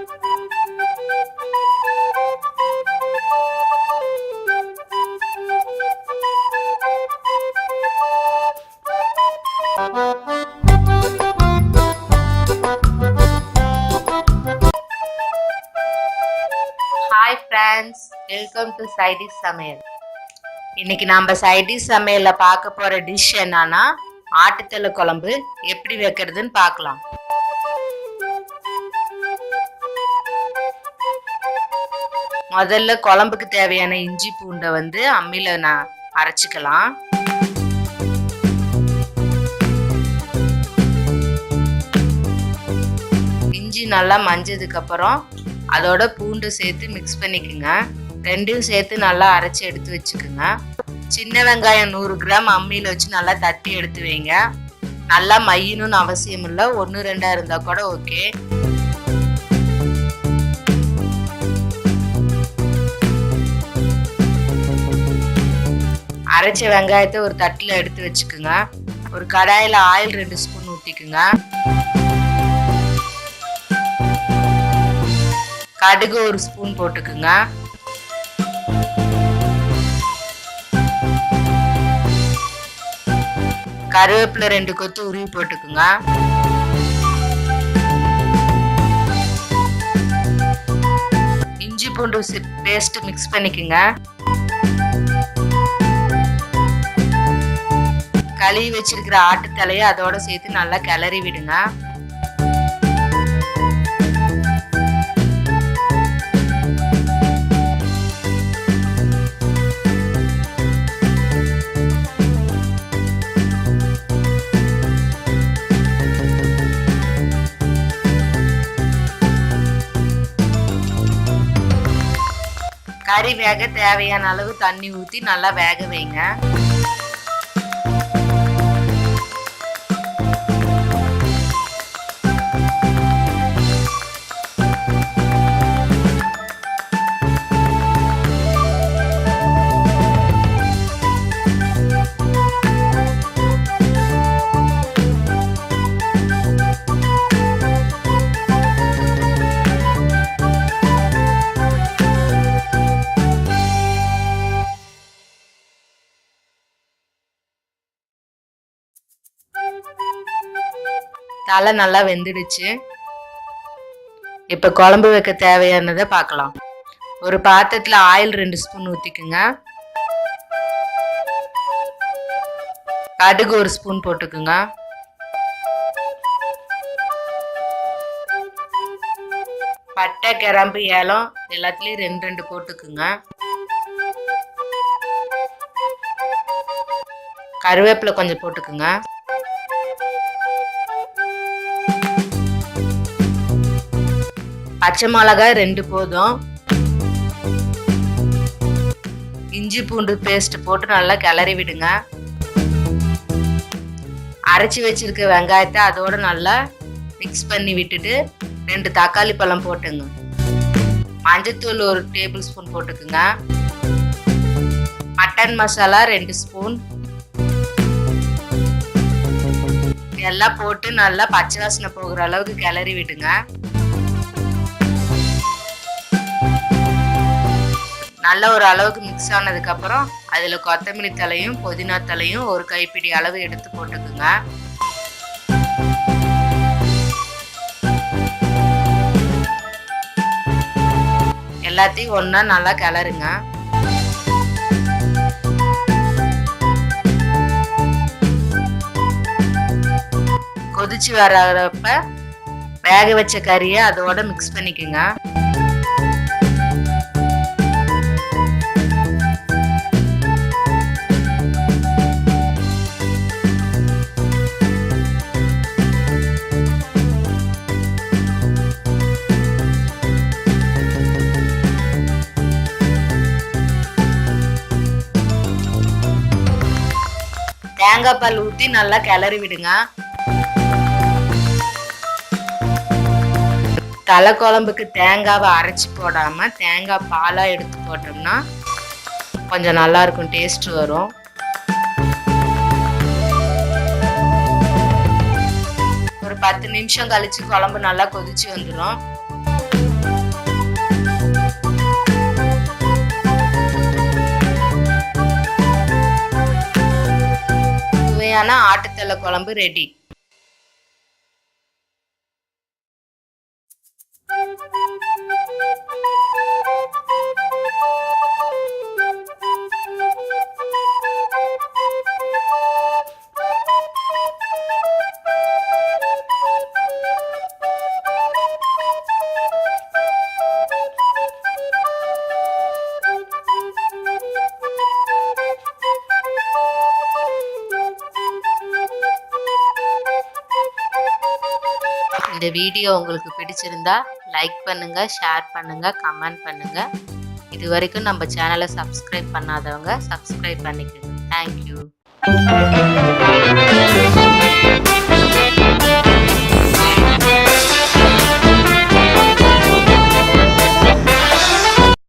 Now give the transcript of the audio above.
Hi friends, welcome to SideDish Samaiyal. இன்னைக்கு நம்ம SideDish சமையல்ல பார்க்க போற டிஷ் என்னன்னா ஆட்டுத்தலை குழம்பு எப்படி வைக்கிறதுன்னு பார்க்கலாம். முதல்ல குழம்புக்கு தேவையான இஞ்சி பூண்டை அம்மியில அரைச்சிக்கலாம். இஞ்சி நல்லா மஞ்சதுக்கு அப்புறம் அதோட பூண்டு சேர்த்து மிக்ஸ் பண்ணிக்கோங்க. ரெண்டையும் சேர்த்து நல்லா அரைச்சி எடுத்து வச்சுக்கோங்க. சின்ன வெங்காயம் 100 கிராம் அம்மியில் வச்சு நல்லா தட்டி எடுத்து வைங்க. நல்லா மையணும்னு அவசியம் இல்லை, 1-2 இருந்தால் கூட ஓகே. அரைச்ச வெங்காயத்தை ஒரு தட்டில் எடுத்து வச்சுக்கோங்க. ஒரு கடாயில் ஆயில் 2 ஸ்பூன் ஊற்றிக்குங்க. கடுகு 1 ஸ்பூன் போட்டுக்குங்க. கருவேப்பிலை 2 கொத்து உருவி போட்டுக்குங்க. இஞ்சி பூண்டு பேஸ்ட் மிக்ஸ் பண்ணிக்கோங்க. கழுவி வச்சிருக்கிற ஆட்டுத்தலையை அதோட சேர்த்து நல்லா கிளறி விடுங்க. கறி வேக தேவையான அளவு தண்ணி ஊற்றி நல்லா வேக வைங்க. தலை நல்லா வெந்துடுச்சு. இப்ப குழம்பு வைக்க தேவையானதை பார்க்கலாம். ஒரு பாத்திரத்துல ஆயில் 2 ஸ்பூன் ஊத்திக்குங்க. கடுகு 1 ஸ்பூன் போட்டுக்குங்க. பட்டை, கிராம்பு, ஏலம் எல்லாத்துலயும் 2 போட்டுக்குங்க. கருவேப்பிலை கொஞ்சம் போட்டுக்குங்க. பச்சை மிளகாய் 2 போதும். இஞ்சி பூண்டு பேஸ்ட் போட்டு நல்லா கிளறி விடுங்க. அரைச்சி வச்சிருக்க வெங்காயத்தை அதோட நல்லா மிக்ஸ் பண்ணி விட்டுட்டு 2 தக்காளி பழம் போட்டுங்க. மஞ்சத்தூள் 1 டேபிள் ஸ்பூன் போட்டுக்குங்க. மட்டன் மசாலா 2 ஸ்பூன் எல்லாம் போட்டு நல்லா பச்சை வாசனை போகிற அளவுக்கு கிளறி விடுங்க. நல்ல ஒரு அளவுக்கு மிக்ஸ் ஆனதுக்கு அப்புறம் அதுல கொத்தமல்லி தலையும் புதினா தலையும் 1 கைப்பிடி அளவு எடுத்து போட்டுக்குங்க. எல்லாத்தையும் ஒண்ணா நல்லா கிளறுங்க. கொதிச்சு வரப்ப வேக வச்ச கறியை அதோட மிக்ஸ் பண்ணிக்கோங்க. தேங்காய் பால் ஊற்றி நல்லா கிளறி விடுங்க. தலை குழம்புக்கு தேங்காவை அரைச்சி போடாம தேங்காய் பாலா எடுத்து போட்டோம்னா கொஞ்சம் நல்லா இருக்கும், டேஸ்ட் வரும். ஒரு 10 நிமிஷம் கழிச்சு குழம்பு நல்லா கொதிச்சு வந்துடும். சுவையான ஆட்டுத்தலை குழம்பு ரெடி. இந்த வீடியோ உங்களுக்கு பிடிச்சிருந்தா லைக் பண்ணுங்க, ஷேர் பண்ணுங்க, கமெண்ட் பண்ணுங்க. இது வரைக்கும் நம்ம சேனலை சப்ஸ்கிரைப் பண்ணாதவங்க சப்ஸ்கிரைப் பண்ணிக்கோங்க. தேங்க்யூ.